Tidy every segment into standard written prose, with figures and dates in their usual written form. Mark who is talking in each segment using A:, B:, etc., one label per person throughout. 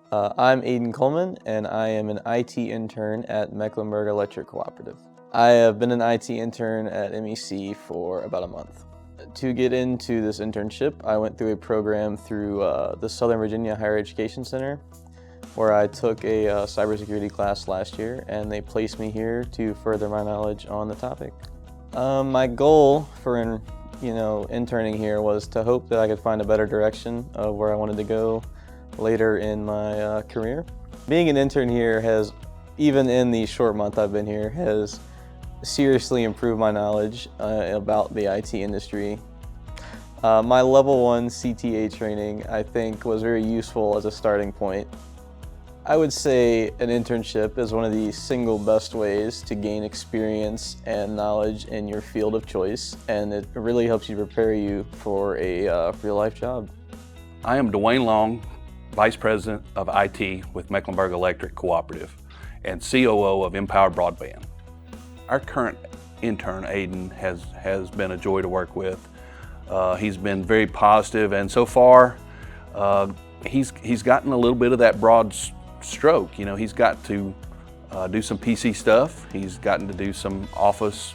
A: I'm Aiden Coleman, and I am an IT intern at Mecklenburg Electric Cooperative. I have been an IT intern at MEC for about a month. To get into this internship, I went through a program through the Southern Virginia Higher Education Center, where I took a cybersecurity class last year, and they placed me here to further my knowledge on the topic. My goal for interning here was to hope that I could find a better direction of where I wanted to go later in my career. Being an intern here has, even in the short month I've been here, has seriously improved my knowledge about the IT industry. My level 1 CTA training, I think, was very useful as a starting point. I would say an internship is one of the single best ways to gain experience and knowledge in your field of choice, and it really helps you prepare you for a real-life job.
B: I am Dwayne Long, Vice President of IT with Mecklenburg Electric Cooperative and COO of Empower Broadband. Our current intern, Aiden, has been a joy to work with. He's been very positive, and so far he's gotten a little bit of that broad stroke. You know, he's got to do some PC stuff. He's gotten to do some office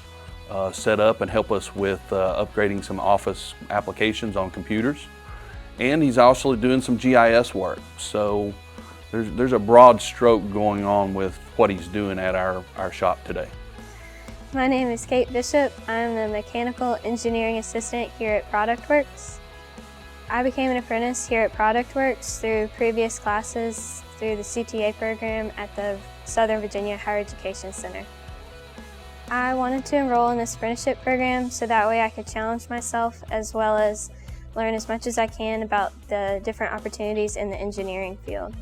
B: setup and help us with upgrading some office applications on computers. And he's also doing some GIS work. So there's a broad stroke going on with what he's doing at our shop today.
C: My name is Kate Bishop. I'm the Mechanical Engineering Assistant here at ProductWorks. I became an apprentice here at ProductWorks through previous classes through the CTA program at the Southern Virginia Higher Education Center. I wanted to enroll in this apprenticeship program so that way I could challenge myself as well as learn as much as I can about the different opportunities in the engineering field.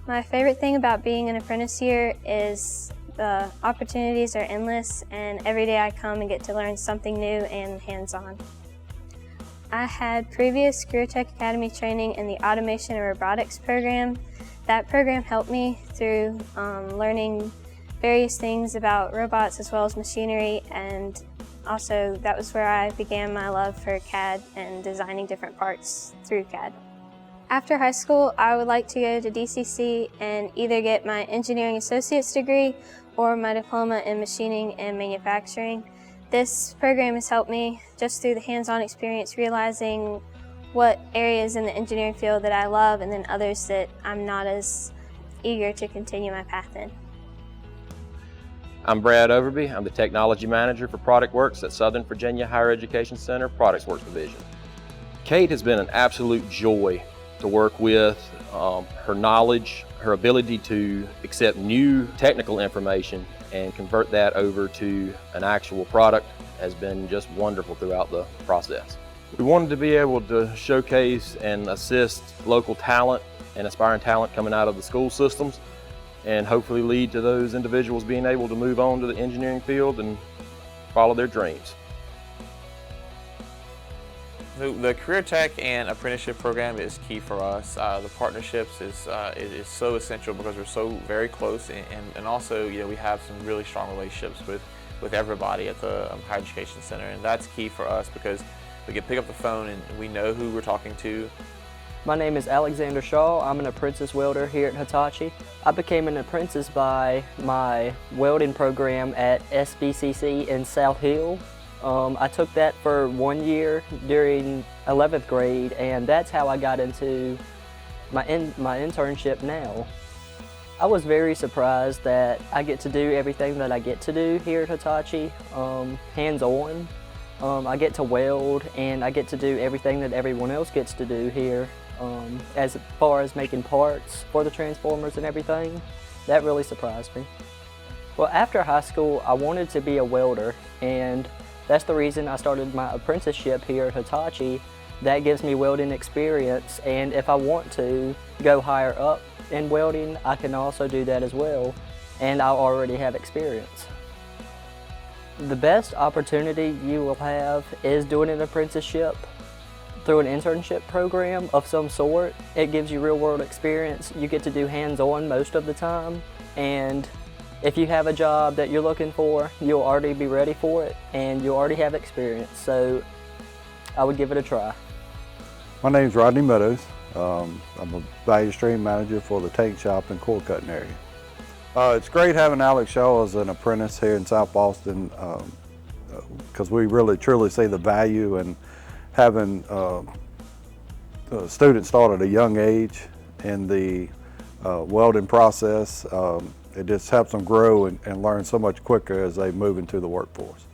C: My favorite thing about being an apprentice here is the opportunities are endless, and every day I come and get to learn something new and hands-on. I had previous Career Tech Academy training in the Automation and Robotics program. That program helped me through learning various things about robots as well as machinery, and also that was where I began my love for CAD and designing different parts through CAD. After high school, I would like to go to DCC and either get my engineering associate's degree or my diploma in machining and manufacturing. This program has helped me just through the hands-on experience, realizing what areas in the engineering field that I love and then others that I'm not as eager to continue my path in.
D: I'm Brad Overby. I'm the Technology Manager for ProductWorks at Southern Virginia Higher Education Center, ProductWorks Division. Kate has been an absolute joy to work with. Her knowledge, her ability to accept new technical information and convert that over to an actual product has been just wonderful throughout the process. We wanted to be able to showcase and assist local talent and aspiring talent coming out of the school systems, and hopefully lead to those individuals being able to move on to the engineering field and follow their dreams.
E: The Career Tech and Apprenticeship program is key for us. The partnerships is so essential because we're so very close, and also we have some really strong relationships with everybody at the Higher Education Center, and that's key for us because we can pick up the phone and we know who we're talking to.
F: My name is Alexander Shaw. I'm an apprentice welder here at Hitachi. I became an apprentice by my welding program at SVHEC in South Hill. I took that for 1 year during 11th grade, and that's how I got into my internship now. I was very surprised that I get to do everything that I get to do here at Hitachi, hands-on. I get to weld, and I get to do everything that everyone else gets to do here. As far as making parts for the transformers and everything, that really surprised me. Well, after high school, I wanted to be a welder, and that's the reason I started my apprenticeship here at Hitachi. That gives me welding experience, and if I want to go higher up in welding, I can also do that as well, and I already have experience. The best opportunity you will have is doing an apprenticeship through an internship program of some sort. It gives you real-world experience. You get to do hands-on most of the time, and if you have a job that you're looking for, you'll already be ready for it, and you'll already have experience, so I would give it a try.
G: My name is Rodney Meadows. I'm a value stream manager for the tank shop and core cutting area. It's great having Alex Shaw as an apprentice here in South Boston because we really truly see the value in having students start at a young age in the welding process. It just helps them grow and learn so much quicker as they move into the workforce.